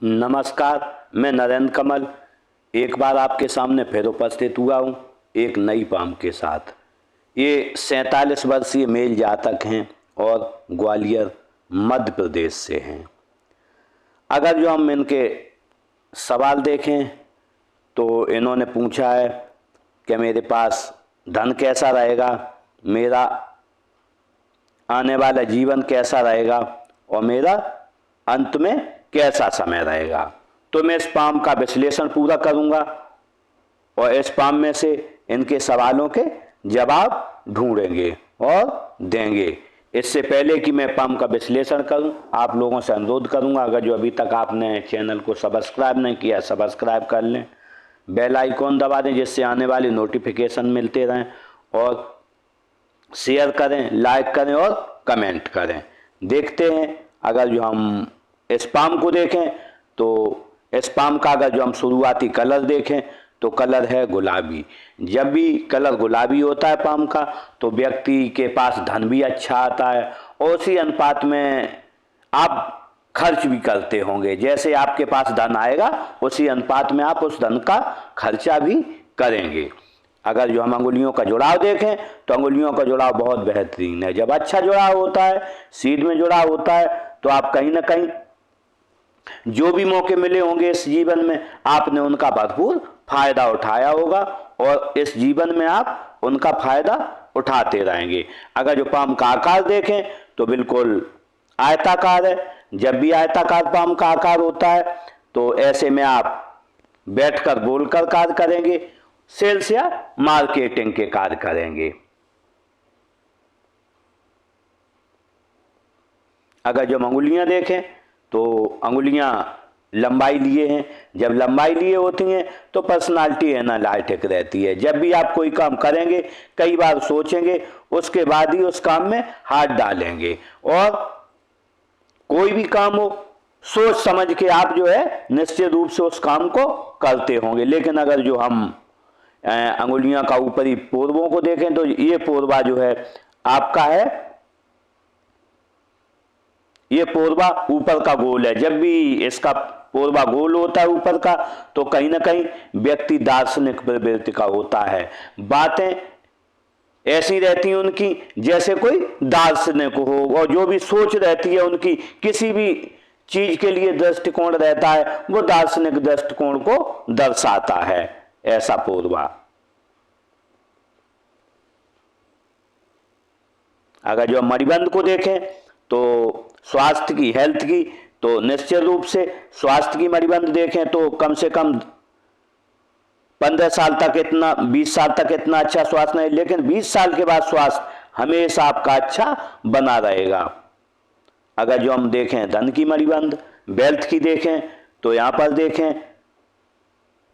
नमस्कार, मैं नरेंद्र कमल एक बार आपके सामने फिर उपस्थित हुआ हूँ एक नई पाम के साथ। ये 47 वर्षीय मेल जातक हैं और ग्वालियर मध्य प्रदेश से हैं। अगर जो हम इनके सवाल देखें तो इन्होंने पूछा है कि मेरे पास धन कैसा रहेगा, मेरा आने वाला जीवन कैसा रहेगा और मेरा अंत में कैसा समय रहेगा। तो मैं इस पाम का विश्लेषण पूरा करूंगा और इस पाम में से इनके सवालों के जवाब ढूंढेंगे और देंगे। इससे पहले कि मैं पाम का विश्लेषण करूं, आप लोगों से अनुरोध करूंगा, अगर जो अभी तक आपने चैनल को सब्सक्राइब नहीं किया सब्सक्राइब कर लें, बेल आइकॉन दबा दें जिससे आने वाली नोटिफिकेशन मिलते रहें, और शेयर करें, लाइक करें और कमेंट करें। देखते हैं, अगर जो हम इस पाम को देखें तो इस पाम का अगर जो हम शुरुआती कलर देखें तो कलर है गुलाबी। जब भी कलर गुलाबी होता है पाम का तो व्यक्ति के पास धन भी अच्छा आता है और उसी अनुपात में आप खर्च भी करते होंगे। जैसे आपके पास धन आएगा उसी अनुपात में आप उस धन का खर्चा भी करेंगे। अगर जो हम अंगुलियों का जुड़ाव देखें तो अंगुलियों का जुड़ाव बहुत बेहतरीन है। जब अच्छा जुड़ाव होता है, सीध में जुड़ाव होता है, तो आप कहीं ना कहीं जो भी मौके मिले होंगे इस जीवन में आपने उनका भरपूर फायदा उठाया होगा और इस जीवन में आप उनका फायदा उठाते रहेंगे। अगर जो पाम का आकार देखें तो बिल्कुल आयताकार है। जब भी आयताकार पाम का आकार होता है तो ऐसे में आप बैठकर बोलकर कार्य करेंगे, सेल्स या मार्केटिंग के कार्य करेंगे। अगर जो अंगुलियां देखें तो अंगुलियां लंबाई लिए हैं। जब लंबाई लिए होती हैं तो पर्सनालिटी एनालिटिक रहती है। जब भी आप कोई काम करेंगे कई बार सोचेंगे, उसके बाद ही उस काम में हाथ डालेंगे, और कोई भी काम हो सोच समझ के आप जो है निश्चित रूप से उस काम को करते होंगे। लेकिन अगर जो हम अंगुलियां का ऊपरी पोरवों को देखें तो ये पोरवा जो है आपका है, ये पोरवा ऊपर का गोल है। जब भी इसका पोरवा गोल होता है ऊपर का तो कहीं ना कहीं व्यक्ति दार्शनिक प्रवृत्ति का होता है। बातें ऐसी रहती हैं उनकी जैसे कोई दार्शनिक हो, और जो भी सोच रहती है उनकी किसी भी चीज के लिए दृष्टिकोण रहता है वो दार्शनिक दृष्टिकोण को दर्शाता है, ऐसा पोरवा। अगर जो मणिबंध को देखें तो स्वास्थ्य की, हेल्थ की, तो निश्चित रूप से स्वास्थ्य की मणिबंध देखें तो कम से कम 15 साल तक इतना, 20 साल तक इतना अच्छा स्वास्थ्य नहीं, लेकिन 20 साल के बाद स्वास्थ्य हमेशा आपका अच्छा बना रहेगा। अगर जो हम देखें धन की मणिबंध, वेल्थ की देखें तो यहां पर देखें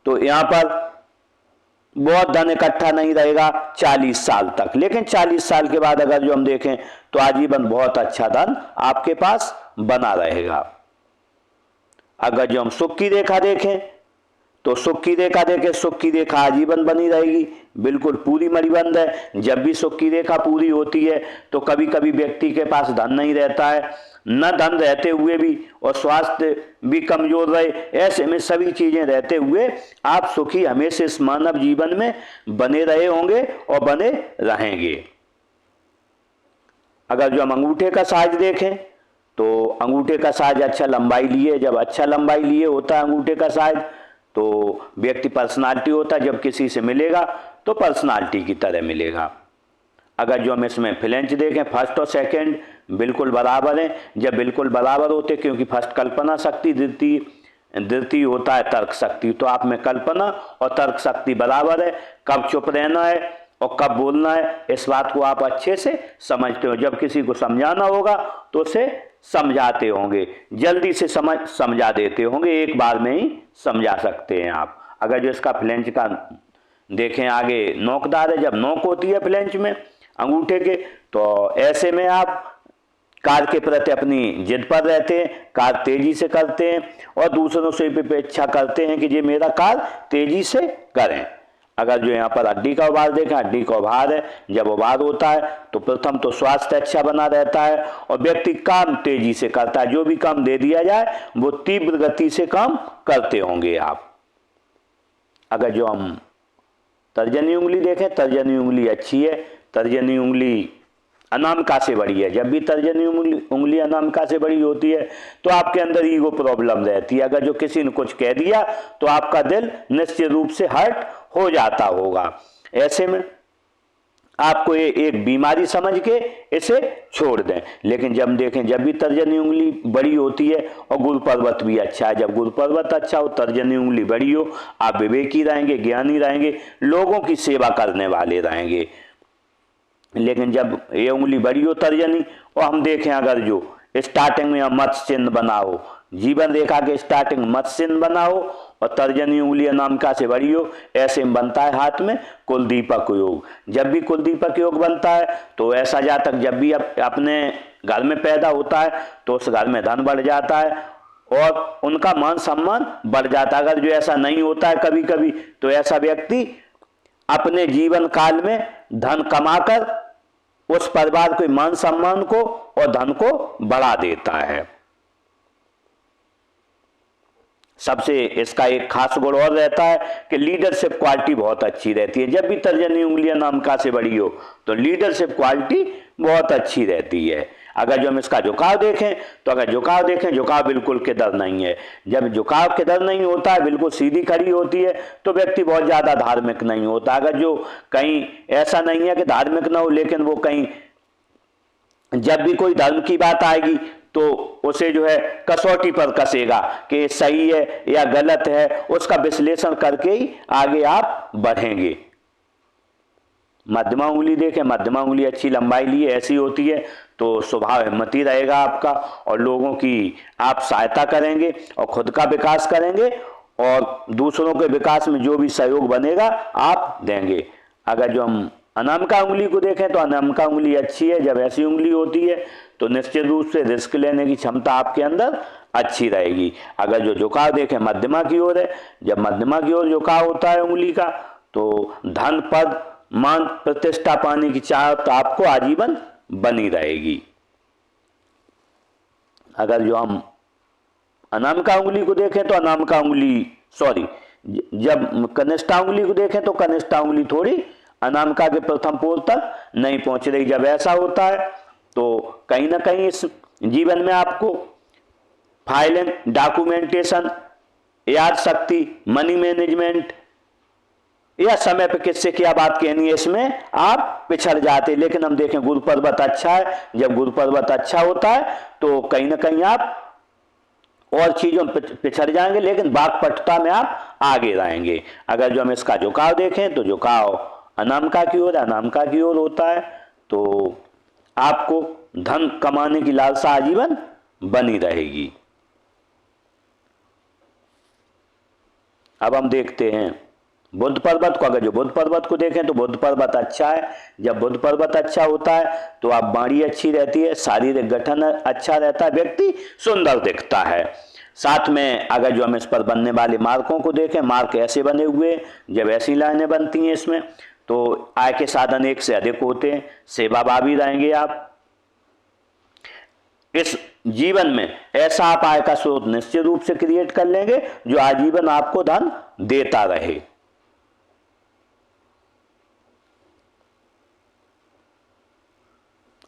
तो यहां पर बहुत धन इकट्ठा नहीं रहेगा 40 साल तक, लेकिन 40 साल के बाद अगर जो हम देखें तो आजीवन बहुत अच्छा धन आपके पास बना रहेगा। अगर जो हम सुख की रेखा देखें तो सुख की रेखा देखें, सुख की रेखा आजीवन बनी रहेगी, बिल्कुल पूरी मणिबंध है। जब भी सुख की रेखा पूरी होती है तो कभी कभी व्यक्ति के पास धन नहीं रहता है, न धन रहते हुए भी और स्वास्थ्य भी कमजोर रहे, ऐसे में सभी चीजें रहते हुए आप सुखी हमेशा इस मानव जीवन में बने रहे होंगे और बने रहेंगे। अगर जो हम अंगूठे का साइज देखें तो अंगूठे का साइज अच्छा लंबाई लिए, जब अच्छा लंबाई लिए होता है अंगूठे का साइज तो व्यक्ति पर्सनालिटी होता है, जब किसी से मिलेगा तो पर्सनालिटी की तरह मिलेगा। अगर जो हम इसमें फ्लेंच देखें, फर्स्ट और सेकंड बिल्कुल बराबर हैं। जब बिल्कुल बराबर होते, क्योंकि फर्स्ट कल्पना शक्ति, द्वितीय होता है तर्क शक्ति, तो आप में कल्पना और तर्क शक्ति बराबर है। कब चुप रहना है और कब बोलना है इस बात को आप अच्छे से समझते हो। जब किसी को समझाना होगा तो उसे समझाते होंगे, जल्दी से समझा देते होंगे, एक बार में ही समझा सकते हैं आप। अगर जो इसका फ्लेंच का देखें, आगे नोकदार है, जब नोक होती है फ्लेंच में अंगूठे के तो ऐसे में आप कार्य के प्रति अपनी जिद पर रहते हैं, कार्य तेजी से करते हैं और दूसरों से भी अपेक्षा करते हैं कि ये मेरा कार्य तेजी से करें। अगर जो यहाँ पर हड्डी का उभार देखें, हड्डी का उभार है, जब उभार होता है तो प्रथम तो स्वास्थ्य अच्छा बना रहता है और व्यक्ति काम तेजी से करता है। जो भी काम दे दिया जाए वो तीव्र गति से काम करते होंगे आप। अगर जो हम तर्जनी उंगली देखें, तर्जनी उंगली अच्छी है, तर्जनी उंगली अनामिका से बड़ी है। जब भी तर्जनी उंगली अनामिका से बड़ी होती है तो आपके अंदर ईगो प्रॉब्लम रहती है। अगर जो किसी ने कुछ कह दिया तो आपका दिल निश्चित रूप से हर्ट हो जाता होगा। ऐसे में आपको ये एक बीमारी समझ के इसे छोड़ दें। लेकिन जब देखें, जब भी तर्जनी उंगली बड़ी होती है और गुरु पर्वत भी अच्छा है, जब गुरु पर्वत अच्छा हो, तर्जनी उंगली बड़ी हो, आप विवेकी रहेंगे, ज्ञानी रहेंगे, लोगों की सेवा करने वाले रहेंगे। लेकिन जब ये उंगली बड़ी हो तर्जनी, और हम देखें अगर जो स्टार्टिंग में मत्स्य चिन्ह बना हो, जीवन रेखा के स्टार्टिंग मत्स्य चिन्ह बना हो और तर्जनी उंगली अनामिका से बड़ी हो, ऐसे में बनता है हाथ में कुलदीपक योग। जब भी कुलदीपक योग बनता है तो ऐसा जातक जब भी अपने घर में पैदा होता है तो उस घर में धन बढ़ जाता है और उनका मान सम्मान बढ़ जाता है। अगर जो ऐसा नहीं होता है कभी कभी तो ऐसा व्यक्ति अपने जीवन काल में धन कमाकर उस परिवार के मान सम्मान को और धन को बढ़ा देता है। सबसे इसका एक खास गुण और रहता है कि लीडरशिप क्वालिटी बहुत अच्छी रहती है। जब भी तर्जनी उंगलियां अनामिका से बड़ी हो तो लीडरशिप क्वालिटी बहुत अच्छी रहती है। अगर जो हम इसका झुकाव देखें तो अगर झुकाव देखें, झुकाव बिल्कुल किधर नहीं है। जब झुकाव किधर नहीं होता है, बिल्कुल सीधी खड़ी होती है, तो व्यक्ति बहुत ज़्यादा धार्मिक नहीं होता। अगर जो कहीं ऐसा नहीं है कि धार्मिक ना हो, लेकिन वो कहीं जब भी कोई धर्म की बात आएगी तो उसे जो है कसौटी पर कसेगा कि सही है या गलत है, उसका विश्लेषण करके ही आगे आप बढ़ेंगे। मध्यमा उंगली देखें, मध्यमा उंगली अच्छी लंबाई लिए ऐसी होती है तो स्वभाव हिम्मती रहेगा आपका और लोगों की आप सहायता करेंगे और खुद का विकास करेंगे और दूसरों के विकास में जो भी सहयोग बनेगा आप देंगे। अगर जो हम अनामिका उंगली को देखें तो अनामिका उंगली अच्छी है। जब ऐसी उंगली होती है तो निश्चित रूप से रिस्क लेने की क्षमता आपके अंदर अच्छी रहेगी। अगर जो झुकाव देखें मध्यमा की ओर है, जब मध्यमा की ओर झुकाव होता है उंगली का तो धन पद मान प्रतिष्ठा पाने की चाहत आपको आजीवन बनी रहेगी। अगर जो हम अनामिका उंगली को देखें तो अनामिका उंगली जब कनिष्ठा उंगली को देखें तो कनिष्ठा उंगली थोड़ी अनामिका के प्रथम पोल तक नहीं पहुंच रही। जब ऐसा होता है तो कहीं ना कहीं इस जीवन में आपको फाइलिंग, डॉक्यूमेंटेशन, याद शक्ति, मनी मैनेजमेंट या समय पे किससे क्या बात कहनी है, इसमें आप पिछड़ जाते। लेकिन हम देखें गुरु पर्वत अच्छा है, जब गुरु पर्वत अच्छा होता है तो कहीं ना कहीं आप और चीजों में पिछड़ जाएंगे, लेकिन वाक्पटुता में आप आगे रहेंगे। अगर जो हम इसका झुकाव देखें तो झुकाव अनामिका की ओर, अनामिका की ओर होता है तो आपको धन कमाने की लालसा आजीवन बनी रहेगी। अब हम देखते हैं बुध पर्वत को। अगर जो बुध पर्वत को देखें तो बुध पर्वत अच्छा है। जब बुध पर्वत अच्छा होता है तो आप बाणी अच्छी रहती है, शारीरिक गठन अच्छा रहता है, व्यक्ति सुंदर दिखता है। साथ में अगर जो हम इस पर बनने वाले मार्कों को देखें, मार्क ऐसे बने हुए हैं, जब ऐसी लाइनें बनती हैं इसमें तो आय के साधन एक से अधिक होते हैं, सेवाभावी रहेंगे आप। इस जीवन में ऐसा आप आय का स्रोत निश्चित रूप से क्रिएट कर लेंगे जो आजीवन आपको धन देता रहे।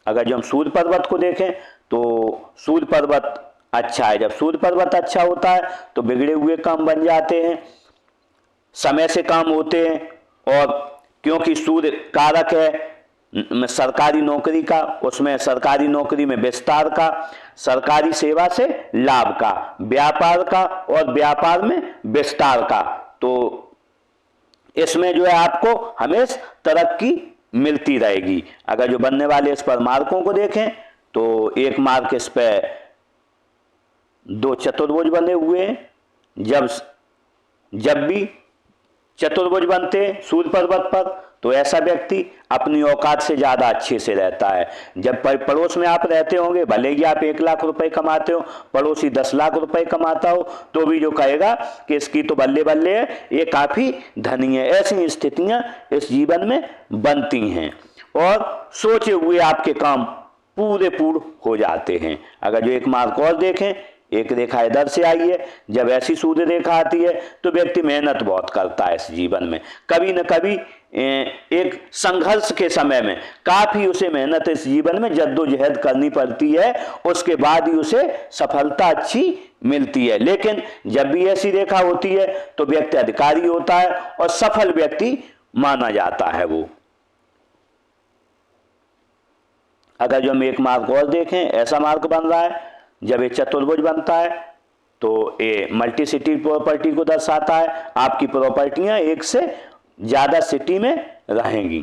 अगर जो हम सूर्य पर्वत को देखें तो सूर्य पर्वत अच्छा है। जब सूर्य पर्वत अच्छा होता है तो बिगड़े हुए काम बन जाते हैं, समय से काम होते हैं और क्योंकि सूर्य कारक है सरकारी नौकरी का, उसमें सरकारी नौकरी में विस्तार का, सरकारी सेवा से लाभ का, व्यापार का और व्यापार में विस्तार का, तो इसमें जो है आपको हमेशा तरक्की मिलती रहेगी। अगर जो बनने वाले इस पर मार्कों को देखें तो एक मार्क इस पे दो चतुर्भुज बने हुए हैं। जब भी चतुर्भुज बनते हैं सूर्य पर्वत पर, तो ऐसा व्यक्ति अपनी औकात से ज्यादा अच्छे से रहता है। जब पड़ोस में आप रहते होंगे, भले ही आप 1 लाख रुपए कमाते हो, पड़ोसी 10 लाख रुपए कमाता हो, तो भी जो कहेगा कि इसकी तो बल्ले बल्ले है, ये काफी धनी है। ऐसी स्थितियां इस जीवन में बनती हैं और सोचे हुए आपके काम पूरे पूर्ण हो जाते हैं। अगर जो एक मार्ग और देखें, एक रेखा इधर से आई है, जब ऐसी सूर्य रेखा आती है तो व्यक्ति मेहनत बहुत करता है इस जीवन में, कभी न कभी एक संघर्ष के समय में काफी उसे मेहनत इस जीवन में जद्दोजहद करनी पड़ती है, उसके बाद ही उसे सफलता अच्छी मिलती है। लेकिन जब भी ऐसी रेखा होती है तो व्यक्ति अधिकारी होता है और सफल व्यक्ति माना जाता है वो। अगर जो हम एक मार्ग और देखें, ऐसा मार्ग बन रहा है, जब ये चतुर्भुज बनता है तो ये मल्टी सिटी प्रॉपर्टी को दर्शाता है। आपकी प्रॉपर्टियां एक से ज्यादा सिटी में रहेंगी।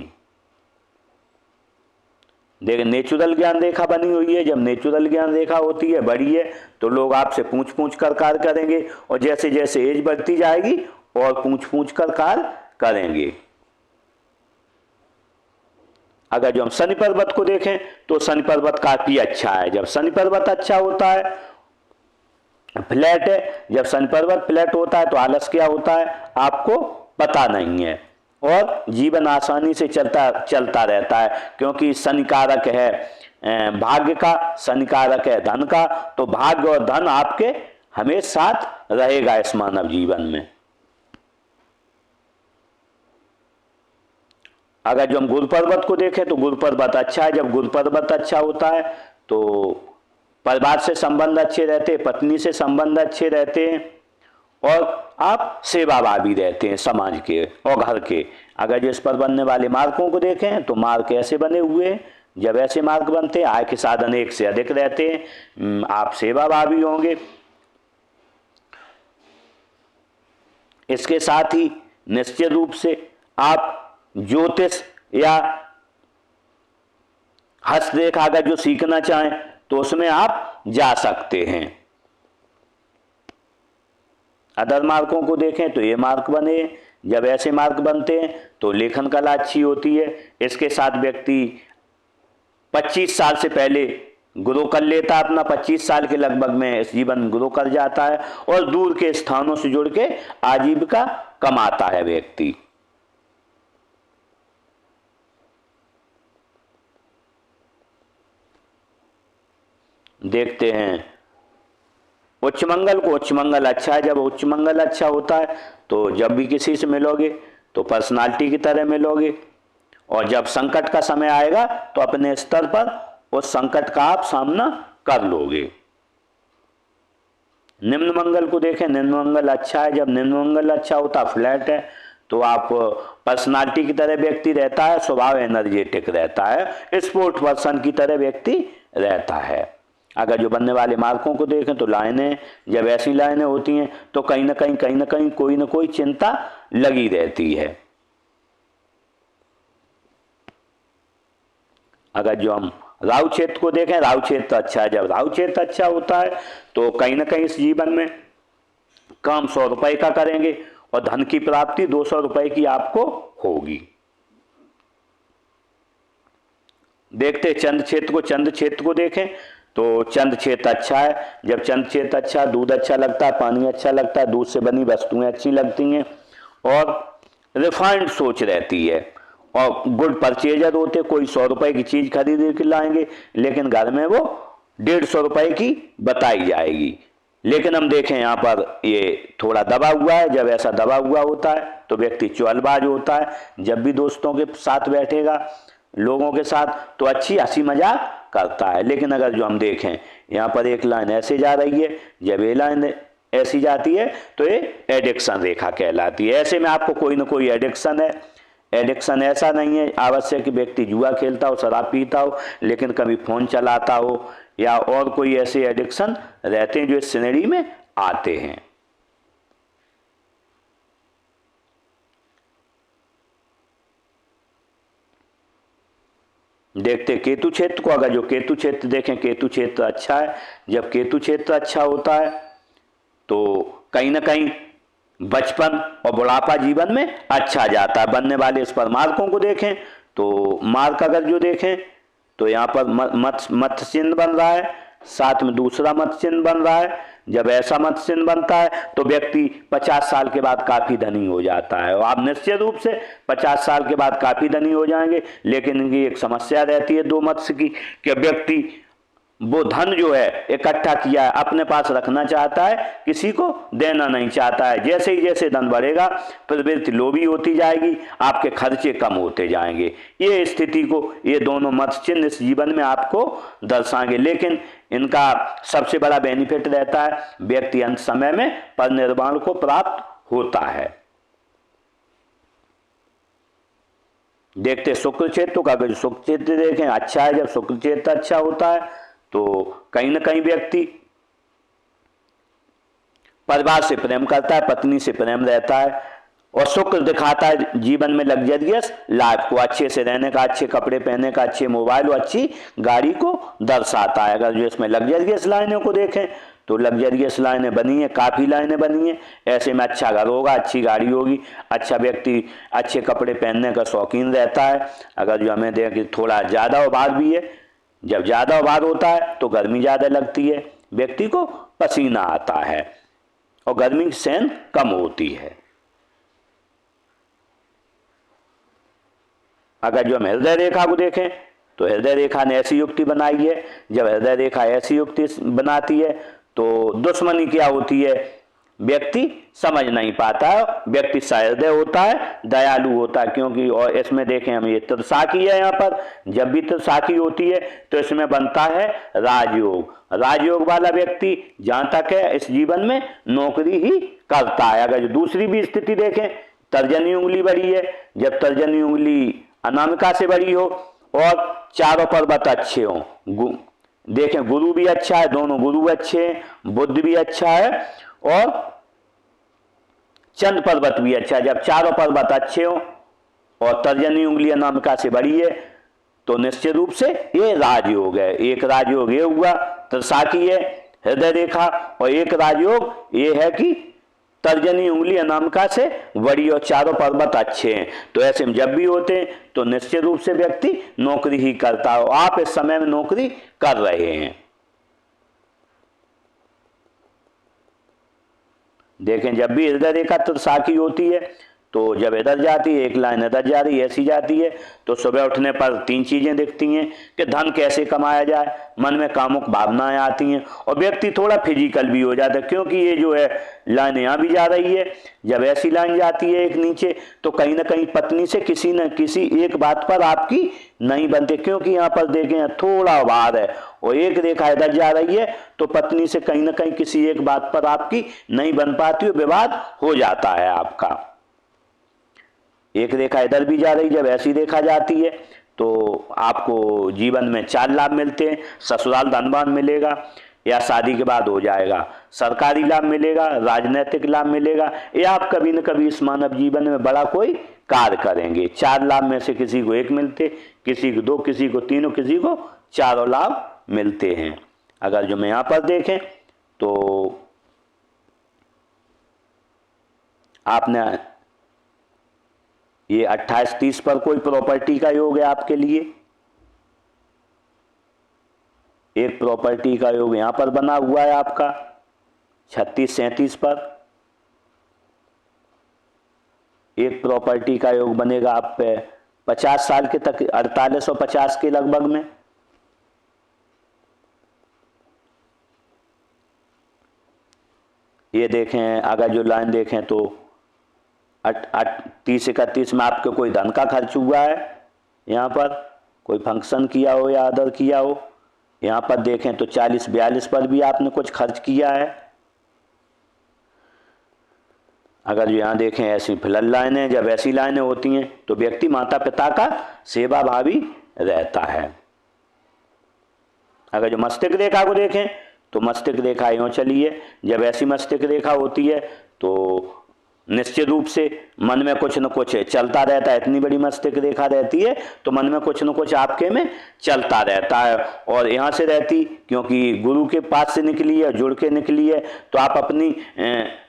देखिए नेचुरल ज्ञान रेखा बनी हुई है, जब नेचुरल ज्ञान रेखा होती है, बड़ी है, तो लोग आपसे पूछ पूछ कर कार्य करेंगे और जैसे जैसे एज बढ़ती जाएगी और पूछ पूछ कर कार्य करेंगे। अगर जो हम शनि पर्वत को देखें तो शनि पर्वत काफी अच्छा है। जब शनि पर्वत अच्छा होता है, फ्लैट है, जब शनि पर्वत फ्लैट होता है तो आलस क्या होता है आपको पता नहीं है और जीवन आसानी से चलता रहता है, क्योंकि शनि कारक है भाग्य का, शनि कारक है धन का, तो भाग्य और धन आपके हमेशा साथ रहेगा इस मानव जीवन में। अगर जो हम गुरु पर्वत को देखें तो गुरु पर्वत अच्छा है। जब गुरु पर्वत अच्छा होता है तो परिवार से संबंध अच्छे रहते हैं, पत्नी से संबंध अच्छे रहते हैं और आप सेवाभावी रहते हैं समाज के और घर के। अगर जो इस पर बनने वाले मार्गों को देखें तो मार्ग ऐसे बने हुए हैं, जब ऐसे मार्ग बनते हैं आय के साधन एक से अधिक रहते हैं, आप सेवाभावी होंगे। इसके साथ ही निश्चित रूप से आप ज्योतिष या हस्तरेखा अगर जो सीखना चाहें तो उसमें आप जा सकते हैं। अदर मार्गों को देखें तो ये मार्ग बने, जब ऐसे मार्ग बनते हैं तो लेखन कला अच्छी होती है। इसके साथ व्यक्ति 25 साल से पहले ग्रो कर लेता, अपना 25 साल के लगभग में इस जीवन में ग्रो कर जाता है और दूर के स्थानों से जुड़ के आजीविका कमाता है व्यक्ति। देखते हैं उच्च मंगल को। उच्च मंगल अच्छा है। जब उच्च मंगल अच्छा होता है तो जब भी किसी से मिलोगे तो पर्सनालिटी की तरह मिलोगे और जब संकट का समय आएगा तो अपने स्तर पर उस संकट का आप सामना कर लोगे। निम्न मंगल को देखें, निम्न मंगल अच्छा है। जब निम्न मंगल अच्छा होता फ्लैट है तो आप पर्सनालिटी की तरह व्यक्ति रहता है, स्वभाव एनर्जेटिक रहता है, स्पोर्ट पर्सन की तरह व्यक्ति रहता है। अगर जो बनने वाले मार्कों को देखें तो लाइनें, जब ऐसी लाइनें होती हैं तो कहीं ना कहीं कोई ना कोई चिंता लगी रहती है। अगर जो हम राहु क्षेत्र को देखें, राहु क्षेत्र अच्छा है। जब राहु क्षेत्र अच्छा होता है तो कहीं ना कहीं इस जीवन में काम 100 रुपए का करेंगे और धन की प्राप्ति 200 रुपए की आपको होगी। देखते चंद्र क्षेत्र को। चंद्र क्षेत्र को देखें तो चंद्र क्षेत्र अच्छा है। जब चंद्र क्षेत्र अच्छा, दूध अच्छा लगता है, पानी अच्छा लगता है, दूध से बनी वस्तुएं अच्छी लगती हैं और रिफाइंड सोच रहती है और गुड परचेजर होते। कोई 100 रुपए की चीज खरीद के लाएंगे लेकिन घर में वो 150 रुपए की बताई जाएगी। लेकिन हम देखें यहाँ पर ये थोड़ा दबा हुआ है। जब ऐसा दबा हुआ होता है तो व्यक्ति चौलबाज होता है। जब भी दोस्तों के साथ बैठेगा, लोगों के साथ, तो अच्छी हंसी मजाक करता है। लेकिन अगर जो हम देखें यहाँ पर एक लाइन ऐसे जा रही है, जब ये लाइन ऐसी जाती है तो ये एडिक्शन रेखा कहलाती है। ऐसे में आपको कोई ना कोई एडिक्शन है। एडिक्शन ऐसा नहीं है आवश्यक कि व्यक्ति जुआ खेलता हो, शराब पीता हो, लेकिन कभी फोन चलाता हो या और कोई ऐसे एडिक्शन रहते हैं जो इस श्रेणी में आते हैं। देखते केतु क्षेत्र को। अगर जो केतु क्षेत्र देखें, केतु क्षेत्र अच्छा है। जब केतु क्षेत्र अच्छा होता है तो कहीं ना कहीं बचपन और बुढ़ापा जीवन में अच्छा जाता है। बनने वाले इस पर मार्कों को देखें तो मार्क अगर जो देखें तो यहाँ पर मत चिन्ह बन रहा है, साथ में दूसरा मत चिन्ह बन रहा है। जब ऐसा मत चिन्ह बनता है तो व्यक्ति 50 साल के बाद काफी धनी हो जाता है। और आप निश्चित रूप से 50 साल के बाद काफी धनी हो जाएंगे, लेकिन इनकी एक समस्या रहती है दो मत्स्य की, कि व्यक्ति वो धन जो है इकट्ठा किया है अपने पास रखना चाहता है, किसी को देना नहीं चाहता है। जैसे ही जैसे धन बढ़ेगा प्रवृत्ति लोभी होती जाएगी, आपके खर्चे कम होते जाएंगे। ये स्थिति को ये दोनों मत चिन्ह इस जीवन में आपको दर्शाएंगे। लेकिन इनका सबसे बड़ा बेनिफिट रहता है व्यक्ति अंत समय में परिनिर्वाण को प्राप्त होता है। देखते शुक्र क्षेत्र का, अगर शुक्र क्षेत्र देखें अच्छा है, जब शुक्र क्षेत्र अच्छा होता है तो कहीं ना कहीं व्यक्ति परिवार से प्रेम करता है, पत्नी से प्रेम रहता है। और शुक्र दिखाता है जीवन में लग्जरियस लाइफ को, अच्छे से रहने का, अच्छे कपड़े पहनने का, अच्छे मोबाइल और अच्छी गाड़ी को दर्शाता है। अगर जो इसमें लग्जरियस लाइनों को देखें तो लग्जरियस लाइनें बनी है, काफ़ी लाइनें बनी है। ऐसे में अच्छा घर होगा, अच्छी गाड़ी होगी, अच्छा व्यक्ति अच्छे कपड़े पहनने का शौकीन रहता है। अगर जो हमें देखें थोड़ा ज़्यादा उभार भी है, जब ज़्यादा उभार होता है तो गर्मी ज़्यादा लगती है, व्यक्ति को पसीना आता है और गर्मी की सहन कम होती है। अगर जो हम हृदय रेखा को देखें तो हृदय रेखा ने ऐसी युक्ति बनाई है, जब हृदय रेखा ऐसी युक्ति बनाती है तो दुश्मनी क्या होती है व्यक्ति समझ नहीं पाता है। व्यक्ति सहृदय होता है, दयालु होता है, क्योंकि और इसमें देखें हम ये त्रिशाखी है, यहाँ पर जब भी त्रिशाखी होती है तो इसमें बनता है राजयोग। राजयोग वाला व्यक्ति जहाँ तक है इस जीवन में नौकरी ही करता है। अगर जो दूसरी भी स्थिति देखें, तर्जनी उंगली बड़ी है, जब तर्जनी उंगली अनामिका से बड़ी हो और चारों पर्वत अच्छे हों, देखें गुरु भी अच्छा है, दोनों गुरु अच्छे हैं, बुद्ध भी अच्छा है और चंद पर्वत भी अच्छा है। जब चारों पर्वत अच्छे हो और तर्जनी उंगली अनामिका से बड़ी है तो निश्चित रूप से ये राजयोग है। एक राजयोग ये हुआ त्रिशाखी है हृदय रेखा, और एक राजयोग ये है कि तर्जनी उंगली अनामिका से बड़ी और चारों पर्वत अच्छे हैं। तो ऐसे में जब भी होते हैं तो निश्चित रूप से व्यक्ति नौकरी ही करता हो। आप इस समय में नौकरी कर रहे हैं। देखें जब भी हृदय रेखा त्रिशाखी होती है तो जब इधर जाती है, एक लाइन इधर जा रही है, ऐसी जाती है, तो सुबह उठने पर तीन चीजें दिखती हैं कि धन कैसे कमाया जाए, मन में कामुक भावनाएं आती हैं और व्यक्ति थोड़ा फिजिकल भी हो जाता है, क्योंकि ये जो है लाइन यहाँ भी जा रही है। जब ऐसी लाइन जाती है एक नीचे तो कहीं ना कहीं पत्नी से किसी न किसी एक बात पर आपकी नहीं बनती, क्योंकि यहाँ पर देखें थोड़ा भार है और एक रेखा इधर जा रही है तो पत्नी से कहीं ना कहीं किसी एक बात पर आपकी नहीं बन पाती, विवाद हो जाता है आपका। एक रेखा इधर भी जा रही, जब ऐसी रेखा जाती है तो आपको जीवन में 4 लाभ मिलते हैं। ससुराल धनवान मिलेगा या शादी के बाद हो जाएगा, सरकारी लाभ मिलेगा, राजनीतिक लाभ मिलेगा, या आप कभी न कभी इस मानव जीवन में बड़ा कोई कार्य करेंगे। 4 लाभ में से किसी को एक मिलते, किसी को 2, किसी को 3, किसी को 4 लाभ मिलते हैं। अगर जो मैं यहाँ पर देखें तो आपने ये 28-30 पर कोई प्रॉपर्टी का योग है आपके लिए, एक प्रॉपर्टी का योग यहां पर बना हुआ है आपका 36-37 पर, एक प्रॉपर्टी का योग बनेगा आप पे 50 साल के तक, 4850 के लगभग में। ये देखें अगर जो लाइन देखें तो 30-31 में आपके कोई धन का खर्च हुआ है, यहाँ पर कोई फंक्शन किया हो या अदर किया हो। यहाँ पर देखें तो 40-42 पर भी आपने कुछ खर्च किया है। अगर जो यहाँ देखें ऐसी फिलहाल लाइनें, जब ऐसी लाइनें होती हैं तो व्यक्ति माता पिता का सेवा भावी रहता है। अगर जो मस्तिष्क रेखा को देखें तो मस्तिष्क रेखा यूँ चली है, जब ऐसी मस्तिष्क रेखा होती है तो निश्चित रूप से मन में कुछ न कुछ चलता रहता है। इतनी बड़ी मस्तिष्क रेखा रहती है तो मन में कुछ न कुछ आपके में चलता रहता है। और यहाँ से रहती क्योंकि गुरु के पास से निकली है, जुड़ के निकली है, तो आप अपनी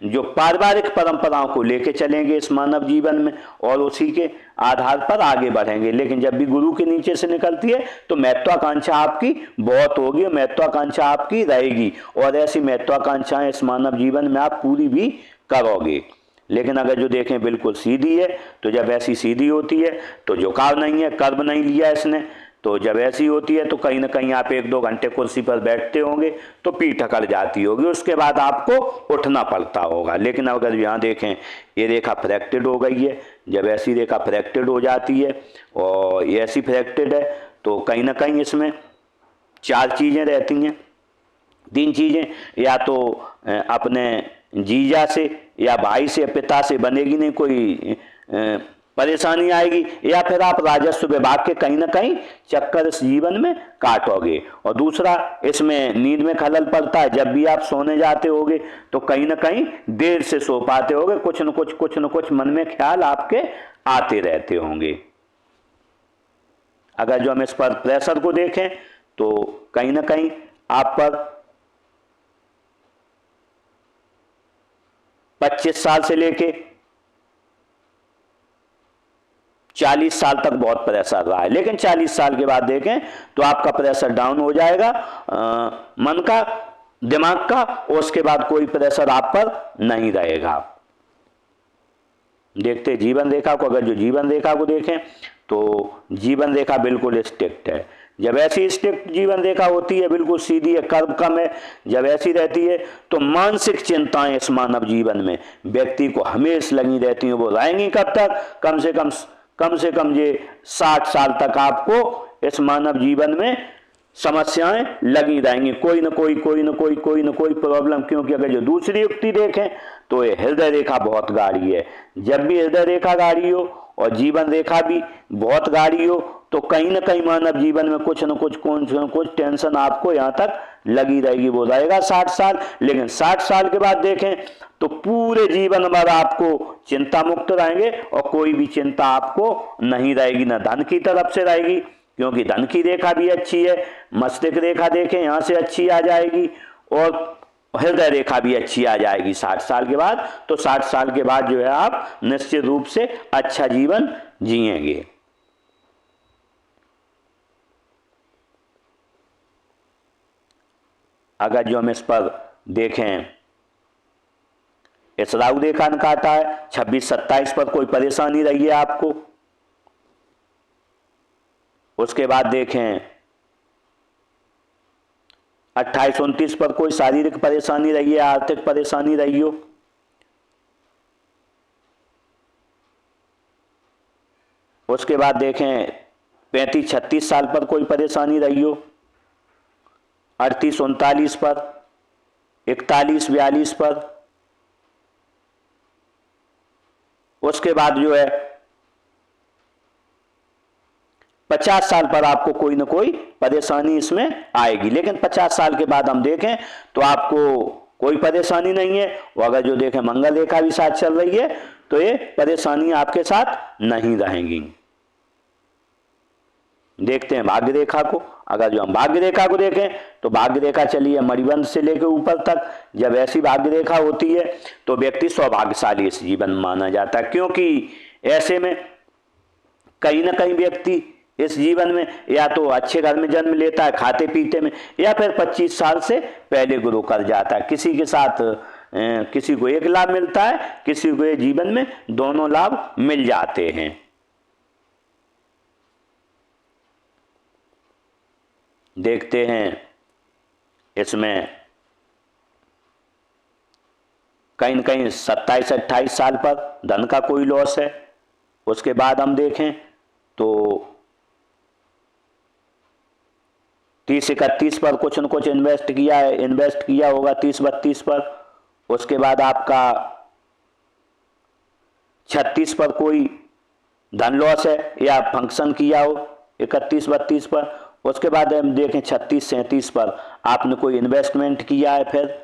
जो पारिवारिक परंपराओं को लेके चलेंगे इस मानव जीवन में और उसी के आधार पर आगे बढ़ेंगे। लेकिन जब भी गुरु के नीचे से निकलती है तो महत्वाकांक्षा आपकी बहुत होगी, महत्वाकांक्षा आपकी रहेगी और ऐसी महत्वाकांक्षाएं इस मानव जीवन में आप पूरी भी करोगे। लेकिन अगर जो देखें बिल्कुल सीधी है तो जब ऐसी सीधी होती है तो झुकाव नहीं है, कर्म नहीं लिया इसने, तो जब ऐसी होती है तो कहीं ना कहीं आप 1-2 घंटे कुर्सी पर बैठते होंगे तो पीठ अकड़ जाती होगी, उसके बाद आपको उठना पड़ता होगा। लेकिन अगर यहाँ देखें ये रेखा फ्रैक्टेड हो गई है, जब ऐसी रेखा फ्रैक्टेड हो जाती है और ये ऐसी फ्रैक्टेड है तो कहीं ना कहीं इसमें 4 चीज़ें रहती हैं, 3 चीज़ें, या तो अपने जीजा से या भाई से या पिता से बनेगी नहीं कोई परेशानी आएगी, या फिर आप राजस्व विभाग के कहीं ना कहीं चक्कर इस जीवन में काटोगे। और दूसरा इसमें नींद में खलल पड़ता है, जब भी आप सोने जाते होगे तो कहीं ना कहीं देर से सो पाते होगे, कुछ न कुछ मन में ख्याल आपके आते रहते होंगे। अगर जो हम इस पर प्रेशर को देखें तो कहीं ना कहीं आप पर 25 साल से लेके 40 साल तक बहुत प्रेशर रहा है, लेकिन 40 साल के बाद देखें तो आपका प्रेशर डाउन हो जाएगा मन का, दिमाग का, और उसके बाद कोई प्रेशर आप पर नहीं रहेगा। देखते जीवन रेखा को, अगर जो जीवन रेखा को देखें तो जीवन रेखा बिल्कुल स्ट्रिक्ट है। जब ऐसी स्ट्रिक्ट जीवन रेखा होती है, बिल्कुल सीधी है, कर्म कम है, जब ऐसी रहती है तो मानसिक चिंताएं इस मानव जीवन में व्यक्ति को हमेशा लगी रहती हैं। वो रहेंगी कब तक? कम से कम ये 60 साल तक आपको इस मानव जीवन में समस्याएं लगी रहेंगी, कोई न कोई प्रॉब्लम। क्योंकि अगर जो दूसरी युक्ति देखें तो ये हृदय रेखा बहुत गाढ़ी है। जब भी हृदय रेखा गाढ़ी हो और जीवन रेखा भी बहुत गाढ़ी हो तो कहीं ना कहीं मानव जीवन में कुछ न कुछ टेंशन आपको यहाँ तक लगी रहेगी। वो रहेगा 60 साल, लेकिन 60 साल के बाद देखें तो पूरे जीवन भर आपको चिंता मुक्त रहेंगे और कोई भी चिंता आपको नहीं रहेगी, ना धन की तरफ से रहेगी, क्योंकि धन की रेखा भी अच्छी है। मस्तिष्क रेखा देखें यहाँ से अच्छी आ जाएगी और हृदय रेखा भी अच्छी आ जाएगी 60 साल के बाद। तो 60 साल के बाद जो है आप निश्चित रूप से अच्छा जीवन जिएंगे। अगर जो हम इस पर देखें, इस राहु रेखा ने काटा है 26-27 पर, कोई परेशानी रही है आपको। उसके बाद देखें 28-29 पर कोई शारीरिक परेशानी रही है, आर्थिक परेशानी रही हो। उसके बाद देखें 35-36 साल पर कोई परेशानी रही हो, 38-39 पर, 41-42 पर। उसके बाद जो है 50 साल पर आपको कोई ना कोई परेशानी इसमें आएगी। लेकिन 50 साल के बाद हम देखें तो आपको कोई परेशानी नहीं है। और अगर जो देखें मंगल रेखा भी साथ चल रही है तो ये परेशानी आपके साथ नहीं रहेंगी। देखते हैं भाग्य रेखा को। अगर जो हम भाग्य रेखा को देखें तो भाग्य रेखा चली है मणिबंध से लेकर ऊपर तक। जब ऐसी भाग्य रेखा होती है तो व्यक्ति सौभाग्यशाली इस जीवन में माना जाता है, क्योंकि ऐसे में कहीं ना कहीं व्यक्ति इस जीवन में या तो अच्छे घर में जन्म लेता है खाते पीते में, या फिर 25 साल से पहले गुरु कर जाता है। किसी के साथ किसी को एक लाभ मिलता है, किसी को जीवन में दोनों लाभ मिल जाते हैं। देखते हैं इसमें कहीं न कहीं 27-28 साल पर धन का कोई लॉस है। उसके बाद हम देखें तो 30-31 पर कुछ न कुछ इन्वेस्ट किया होगा 30-32 पर। उसके बाद आपका 36 पर कोई धन लॉस है या फंक्शन किया हो 31-32 पर। उसके बाद हम देखें 36-37 पर आपने कोई इन्वेस्टमेंट किया है। फिर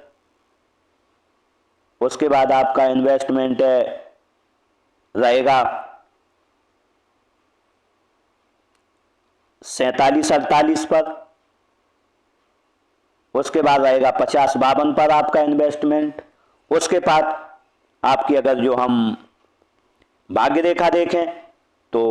उसके बाद आपका इन्वेस्टमेंट है रहेगा 47-48 पर, उसके बाद रहेगा 50-52 पर आपका इन्वेस्टमेंट। उसके बाद आपकी अगर जो हम भाग्य रेखा देखें तो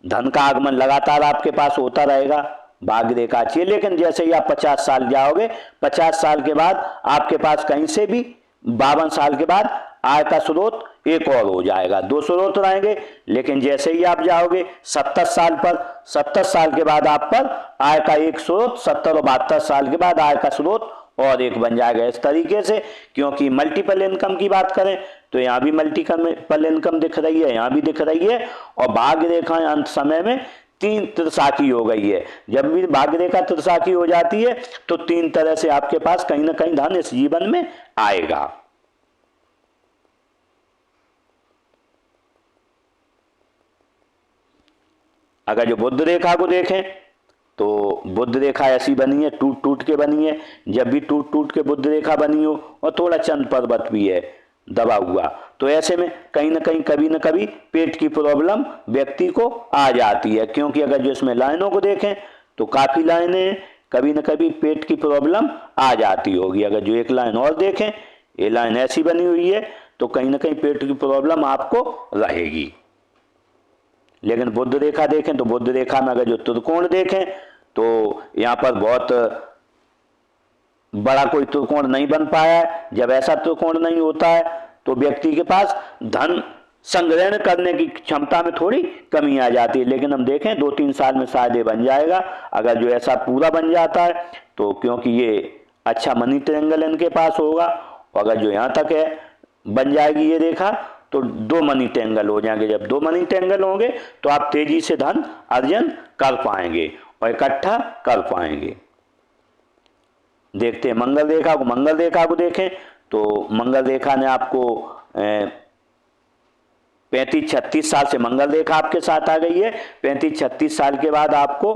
धन का आगमन लगातार आपके पास होता रहेगा, भाग्य रेखा अच्छी है। लेकिन जैसे ही आप 50 साल जाओगे, 50 साल के बाद आपके पास कहीं से भी 52 साल के बाद आय का स्रोत एक और हो जाएगा, 2 स्रोत रहेंगे। लेकिन जैसे ही आप जाओगे 70 साल पर, 70 साल के बाद आप पर आय का एक स्रोत, 70 और 72 साल के बाद आय का स्रोत और एक बन जाएगा। इस तरीके से, क्योंकि मल्टीपल इनकम की बात करें तो यहाँ भी मल्टीपल इनकम दिख रही है, यहाँ भी दिख रही है, और भाग्य रेखाएं अंत समय में 3 त्रिशाखी हो गई है। जब भी भाग्य रेखा त्रिशाखी हो जाती है तो 3 तरह से आपके पास कहीं ना कहीं धन इस जीवन में आएगा। अगर जो बुध रेखा को देखें तो बुध रेखा ऐसी बनी है, टूट टूट के बनी है। जब भी टूट टूट के बुध रेखा बनी हो और थोड़ा चंद पर्वत भी है दबा हुआ, तो ऐसे में कहीं ना कहीं कभी ना कभी पेट की प्रॉब्लम व्यक्ति को आ जाती है। क्योंकि अगर जो इसमें लाइनों को देखें तो काफी लाइनें हैं, कभी ना कभी पेट की प्रॉब्लम आ जाती होगी। अगर जो एक लाइन और देखें, ये लाइन ऐसी बनी हुई है तो कहीं ना कहीं पेट की प्रॉब्लम आपको रहेगी। लेकिन बुध रेखा देखें तो बुध रेखा में अगर जो त्रिकोण देखें तो यहाँ पर बहुत बड़ा कोई त्रिकोण नहीं बन पाया है। जब ऐसा त्रिकोण नहीं होता है तो व्यक्ति के पास धन संग्रहण करने की क्षमता में थोड़ी कमी आ जाती है। लेकिन हम देखें 2-3 साल में शायद ये बन जाएगा। अगर जो ऐसा पूरा बन जाता है तो, क्योंकि ये अच्छा मनी ट्रायंगल इनके पास होगा, और अगर जो यहाँ तक है बन जाएगी ये रेखा तो 2 मनी ट्रायंगल हो जाएंगे। जब 2 मनी ट्रायंगल होंगे तो आप तेजी से धन अर्जन कर पाएंगे और इकट्ठा कर पाएंगे। देखते हैं मंगल रेखा को। मंगल रेखा को देखें तो मंगल रेखा ने आपको 35-36 साल से मंगल रेखा आपके साथ आ गई है। 35-36 साल के बाद आपको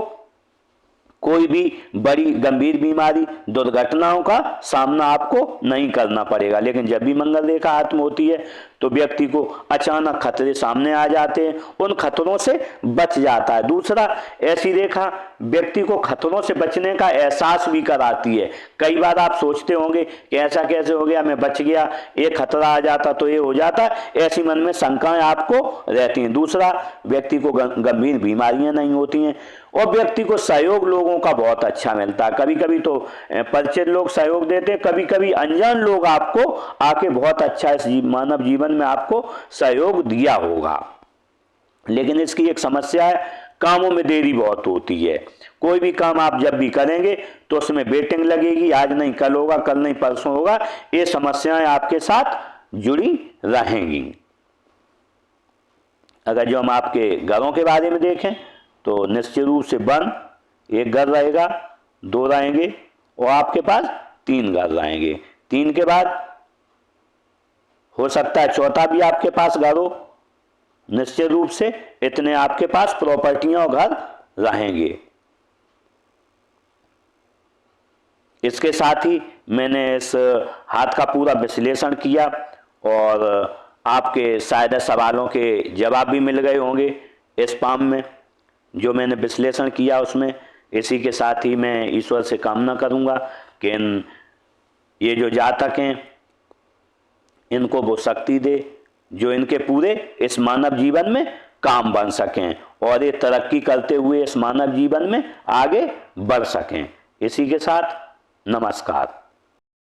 कोई भी बड़ी गंभीर बीमारी, दुर्घटनाओं का सामना आपको नहीं करना पड़ेगा। लेकिन जब भी मंगल रेखा हाथ में होती है तो व्यक्ति को अचानक खतरे सामने आ जाते हैं, उन खतरों से बच जाता है। दूसरा, ऐसी रेखा व्यक्ति को खतरों से बचने का एहसास भी कराती है। कई बार आप सोचते होंगे कि ऐसा कैसे हो गया, मैं बच गया, एक खतरा आ जाता तो ये हो जाता, ऐसी मन में शंकाएं आपको रहती हैं। दूसरा, व्यक्ति को गंभीर बीमारियां नहीं होती हैं और व्यक्ति को सहयोग लोगों का बहुत अच्छा मिलता है। कभी कभी तो परिचित लोग सहयोग देते हैं, कभी कभी अनजान लोग आपको आके बहुत अच्छा इस मानव जीवन में आपको सहयोग दिया होगा। लेकिन इसकी एक समस्या है, कामों में देरी बहुत होती है। कोई भी काम आप जब भी करेंगे तो उसमें वेटिंग लगेगी, आज नहीं कल होगा, कल नहीं परसों होगा, ये समस्याएं आपके साथ जुड़ी रहेंगी। अगर जो हम आपके घरों के बारे में देखें तो निश्चित रूप से वन एक घर रहेगा, 2 रहेंगे और आपके पास 3 घर रहेंगे। 3 के बाद हो सकता है चौथा भी आपके पास घर हो। निश्चित रूप से इतने आपके पास प्रॉपर्टियां और घर रहेंगे। इसके साथ ही मैंने इस हाथ का पूरा विश्लेषण किया और आपके शायद सवालों के जवाब भी मिल गए होंगे इस पाम में जो मैंने विश्लेषण किया उसमें। इसी के साथ ही मैं ईश्वर से कामना करूंगा कि ये जो जातक हैं इनको वो शक्ति दे जो इनके पूरे इस मानव जीवन में काम बन सकें और ये तरक्की करते हुए इस मानव जीवन में आगे बढ़ सकें। इसी के साथ नमस्कार।